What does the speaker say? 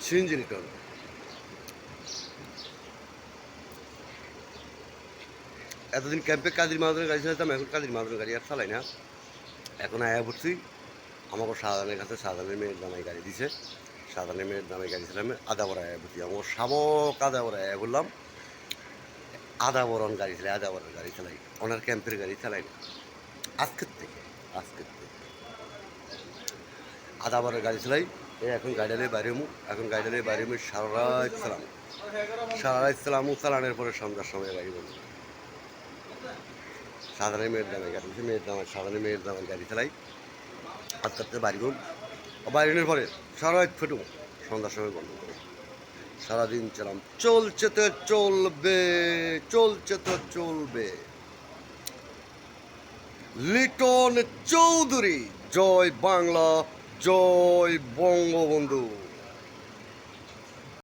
CNG Liton. এতদিন ক্যাম্পে কাদির মাহাজনের গাড়ি চালাতাম, এখন কাদির মাহাজনের গাড়ি আর চালাই না। এখন আয়া পড়ছি আমাকে শাহজাহানের কাছে, শাহজাহানের মেয়ের দামাই গাড়ি দিছে। শাহজাহানের মেয়ের দামাই গাড়ি চালাম, আদা বড় আয়া পড়ছি। আমার শাবক আদা বড় আয়া বললাম, আদা বরণ গাড়ি চালাই, আদা বড় গাড়ি চালাই, ওনার ক্যাম্পের গাড়ি চালাই না। আজকের থেকে আদা বড় গাড়ি চালাই। এখন গাড়িটালে বাইরে হমু, এখন গাড়িটালে বাইরে হমু সারা রাত চালাম, সারা রাত চালামু। চালানোর পরে সন্ধ্যার সময় গাড়ি বন্ধ। সাধারণ মেয়ের দামে গাড়ি, সাধারণ মেয়ের দামে গাড়ি চালাই। আস্তে আস্তে বাড়ি ঘুম, বাইরের পরে সারা রাত ফেটু, সন্ধ্যার সময় বন্ধ করো। সারাদিন চালাম, চলছে তো চলবে, চলছে তো চলবে। লিটন চৌধুরী, জয় বাংলা, জয় বঙ্গবন্ধু।